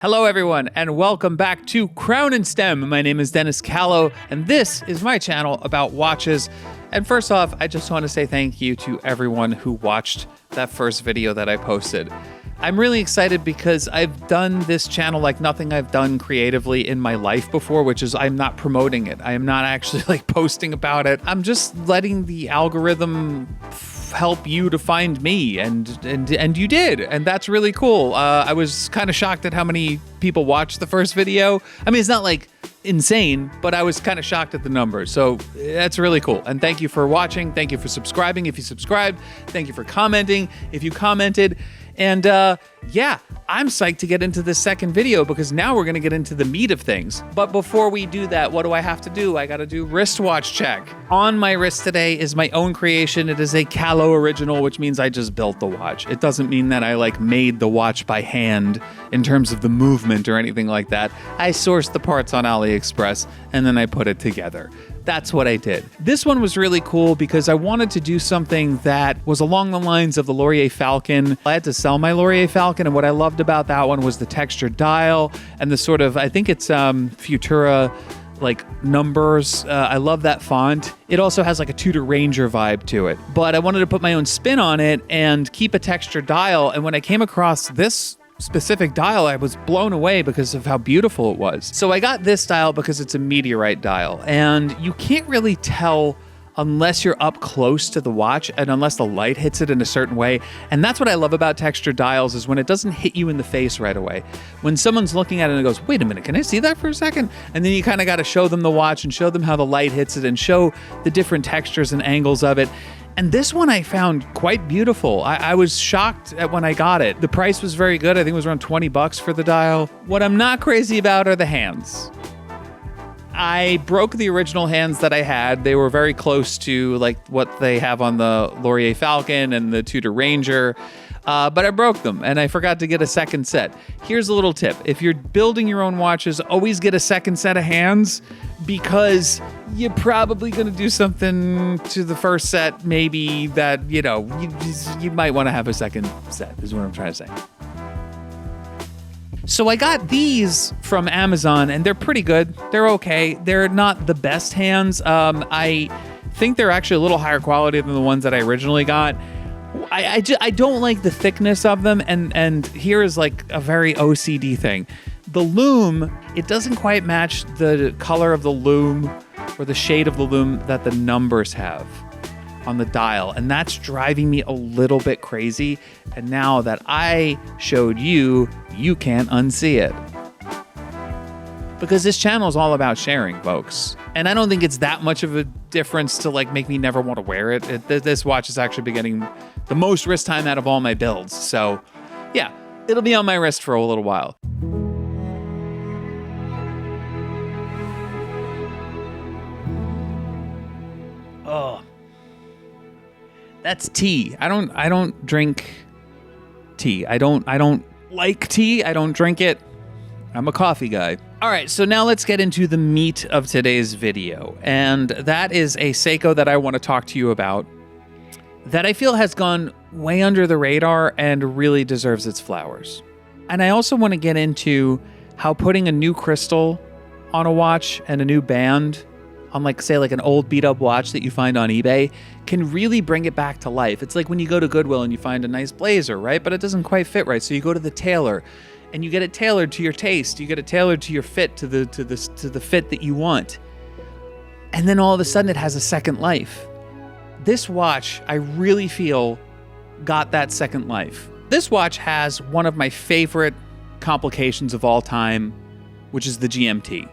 Hello everyone, and welcome back to Crown and Stem. My name is Dennis Callow, and this is my channel about watches. And first off, I just want to say thank you to everyone who watched that first video that I posted. I'm really excited because I've done this channel like nothing I've done creatively in my life before, which is I'm not promoting it. I am not actually like posting about it. I'm just letting the algorithm help you to find me, and you did, and that's really cool. I was kind of shocked at how many people watched the first video. I mean, it's not like insane, but I was kind of shocked at the numbers, so that's really cool. And thank you for watching. Thank you for subscribing if you subscribed. Thank you for commenting if you commented. And yeah, I'm psyched to get into this second video because now we're gonna get into the meat of things. But before we do that, what do I have to do? I gotta do wristwatch check. On my wrist today is my own creation. It is a Callow original, which means I just built the watch. It doesn't mean that I like made the watch by hand in terms of the movement or anything like that. I sourced the parts on AliExpress and then I put it together. That's what I did. This one was really cool because I wanted to do something that was along the lines of the Laurier Falcon. I had to sell my Laurier Falcon, and what I loved about that one was the textured dial and the sort of, I think it's Futura like numbers. I love that font. It also has like a Tudor Ranger vibe to it. But I wanted to put my own spin on it and keep a textured dial, and when I came across this specific dial, I was blown away because of how beautiful it was. So I got this dial because it's a meteorite dial, and you can't really tell unless you're up close to the watch and unless the light hits it in a certain way. And that's what I love about textured dials, is when it doesn't hit you in the face right away. When someone's looking at it and goes, wait a minute, can I see that for a second? And then you kind of got to show them the watch and show them how the light hits it and show the different textures and angles of it. And this one I found quite beautiful. I was shocked at when I got it. The price was very good. I think it was around 20 bucks for the dial. What I'm not crazy about are the hands. I broke the original hands that I had. They were very close to like what they have on the Laurier Falcon and the Tudor Ranger. But I broke them and I forgot to get a second set. Here's a little tip. If you're building your own watches, always get a second set of hands, because you're probably going to do something to the first set, maybe that, you know, you might want to have a second set, is what I'm trying to say. So I got these from Amazon and they're pretty good. They're okay. They're not the best hands. I think they're actually a little higher quality than the ones that I originally got. I don't like the thickness of them, and here is like a very OCD thing. The lume, it doesn't quite match the color of the lume or the shade of the lume that the numbers have on the dial, and that's driving me a little bit crazy. And now that I showed you, you can't unsee it. Because this channel is all about sharing, folks. And I don't think it's that much of a difference to like make me never want to wear it. This watch has actually been getting the most wrist time out of all my builds. So yeah, it'll be on my wrist for a little while. Oh, that's tea. I don't drink tea. I don't like tea. I don't drink it. I'm a coffee guy. All right, so now let's get into the meat of today's video. And that is a Seiko that I want to talk to you about that I feel has gone way under the radar and really deserves its flowers. And I also want to get into how putting a new crystal on a watch and a new band on, like, say, like an old beat up watch that you find on eBay can really bring it back to life. It's like when you go to Goodwill and you find a nice blazer, right? But it doesn't quite fit right. So you go to the tailor and you get it tailored to your taste. You get it tailored to your fit, to the fit that you want. And then all of a sudden it has a second life. This watch, I really feel, got that second life. This watch has one of my favorite complications of all time, which is the GMT.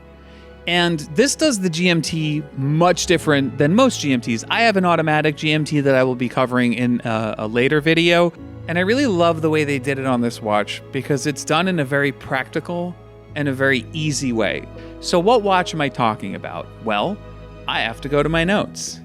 And this does the GMT much different than most GMTs. I have an automatic GMT that I will be covering in a later video. And I really love the way they did it on this watch because it's done in a very practical and a very easy way. So what watch am I talking about? Well, I have to go to my notes.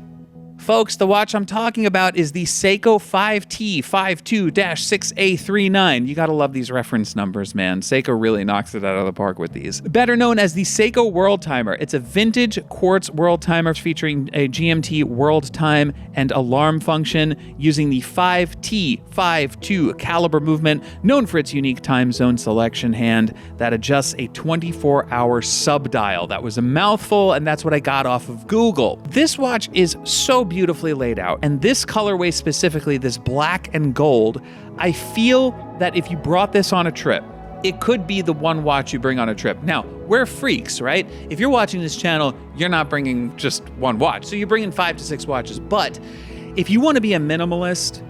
Folks, the watch I'm talking about is the Seiko 5T52-6A39. You gotta love these reference numbers, man. Seiko really knocks it out of the park with these. Better known as the Seiko World Timer. It's a vintage quartz world timer featuring a GMT world time and alarm function using the 5T52 caliber movement, known for its unique time zone selection hand that adjusts a 24-hour sub-dial. That was a mouthful, and that's what I got off of Google. This watch is so beautifully laid out, and this colorway specifically, this black and gold, I feel that if you brought this on a trip, it could be the one watch you bring on a trip. Now, we're freaks, right? If you're watching this channel, you're not bringing just one watch, so you're bringing 5 to 6 watches. But if you want to be a minimalist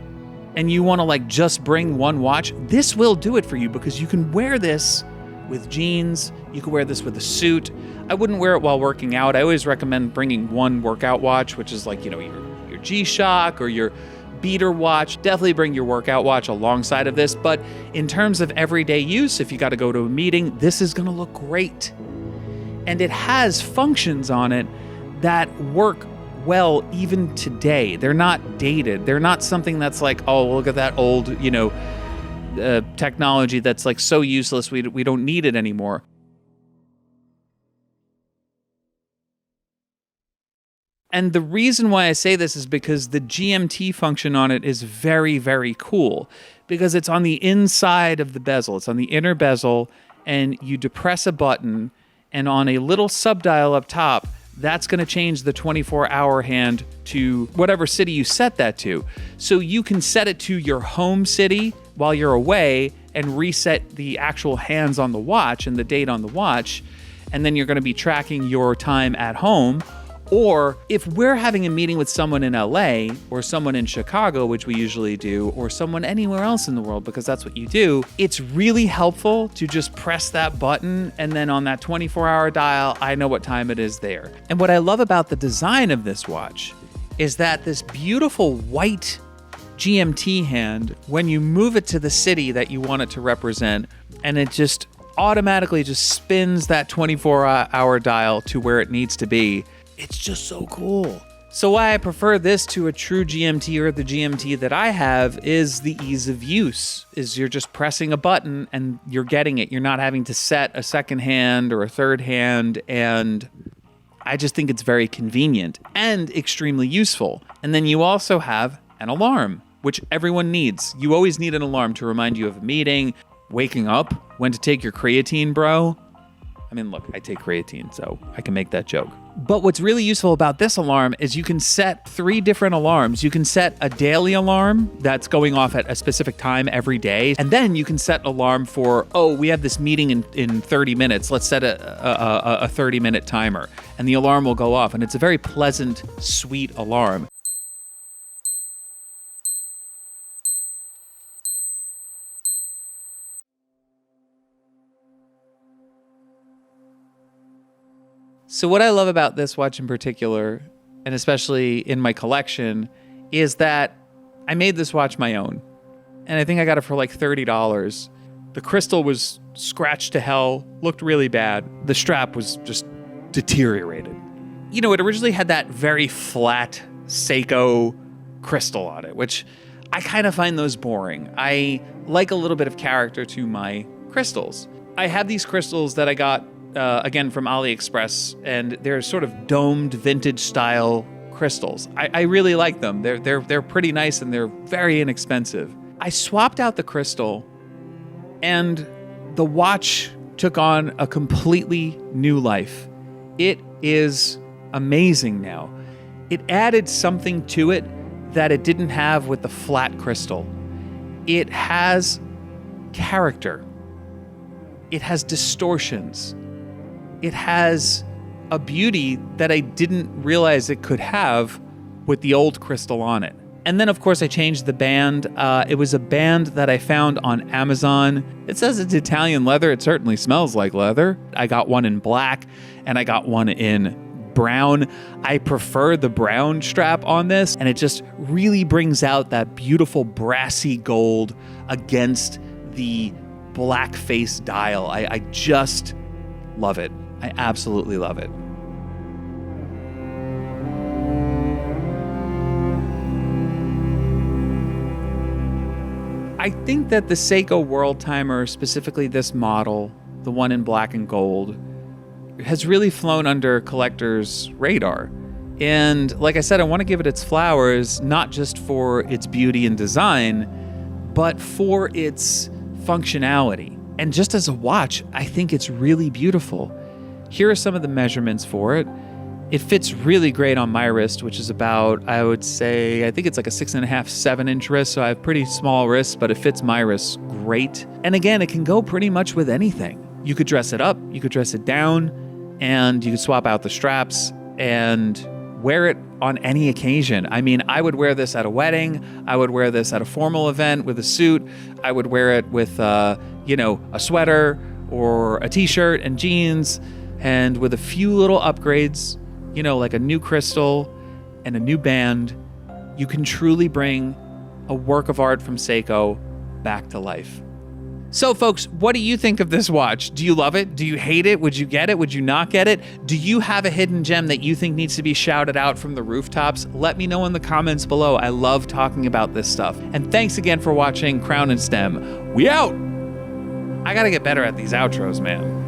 and you want to like just bring one watch, this will do it for you, because you can wear this with jeans, you can wear this with a suit. I wouldn't wear it while working out. I always recommend bringing one workout watch, which is like, you know, your G-Shock or your beater watch. Definitely bring your workout watch alongside of this. But in terms of everyday use, if you got to go to a meeting, this is going to look great. And it has functions on it that work well even today. They're not dated. They're not something that's like, oh, look at that old, you know, technology that's like so useless we don't need it anymore. And the reason why I say this is because the GMT function on it is very, very cool, because it's on the inside of the bezel. It's on the inner bezel, and you depress a button, and on a little subdial up top, that's going to change the 24-hour hand to whatever city you set that to. So you can set it to your home city while you're away and reset the actual hands on the watch and the date on the watch, and then you're going to be tracking your time at home. Or if we're having a meeting with someone in LA or someone in Chicago, which we usually do, or someone anywhere else in the world, because that's what you do, it's really helpful to just press that button, and then on that 24-hour dial, I know what time it is there. And what I love about the design of this watch is that this beautiful white GMT hand, when you move it to the city that you want it to represent, and it just automatically just spins that 24-hour dial to where it needs to be, it's just so cool. So why I prefer this to a true GMT or the GMT that I have is the ease of use. Is you're just pressing a button and you're getting it. You're not having to set a second hand or a third hand, and I just think it's very convenient and extremely useful. And then you also have an alarm, which everyone needs. You always need an alarm to remind you of a meeting, waking up, when to take your creatine, bro. I mean, look, I take creatine, so I can make that joke. But what's really useful about this alarm is you can set 3 different alarms. You can set a daily alarm that's going off at a specific time every day. And then you can set an alarm for, oh, we have this meeting in 30 minutes. Let's set a 30-minute timer. And the alarm will go off. And it's a very pleasant, sweet alarm. So what I love about this watch in particular, and especially in my collection, is that I made this watch my own. And I think I got it for like $30. The crystal was scratched to hell, looked really bad. The strap was just deteriorated. You know, it originally had that very flat Seiko crystal on it, which I kind of find those boring. I like a little bit of character to my crystals. I have these crystals that I got again from AliExpress, and they're sort of domed vintage style crystals. I really like them. They're pretty nice, and they're very inexpensive. I swapped out the crystal, and the watch took on a completely new life. It is amazing now. It added something to it that it didn't have with the flat crystal. It has character. It has distortions. It has a beauty that I didn't realize it could have with the old crystal on it. And then, of course, I changed the band. It was a band that I found on Amazon. It says it's Italian leather. It certainly smells like leather. I got one in black, and I got one in brown. I prefer the brown strap on this, and it just really brings out that beautiful brassy gold against the black face dial. I just love it. I absolutely love it. I think that the Seiko World Timer, specifically this model, the one in black and gold, has really flown under collectors' radar. And like I said, I want to give it its flowers, not just for its beauty and design, but for its functionality. And just as a watch, I think it's really beautiful. Here are some of the measurements for it. It fits really great on my wrist, which is about, I would say, I think it's like a 6.5, 7-inch wrist. So I have pretty small wrists, but it fits my wrists great. And again, it can go pretty much with anything. You could dress it up, you could dress it down, and you could swap out the straps and wear it on any occasion. I mean, I would wear this at a wedding. I would wear this at a formal event with a suit. I would wear it with, a sweater or a t-shirt and jeans, and with a few little upgrades, like a new crystal and a new band, you can truly bring a work of art from Seiko back to life. So folks, what do you think of this watch? Do you love it? Do you hate it? Would you get it? Would you not get it? Do you have a hidden gem that you think needs to be shouted out from the rooftops? Let me know in the comments below. I love talking about this stuff. And thanks again for watching Crown and Stem. We out! I gotta get better at these outros, man.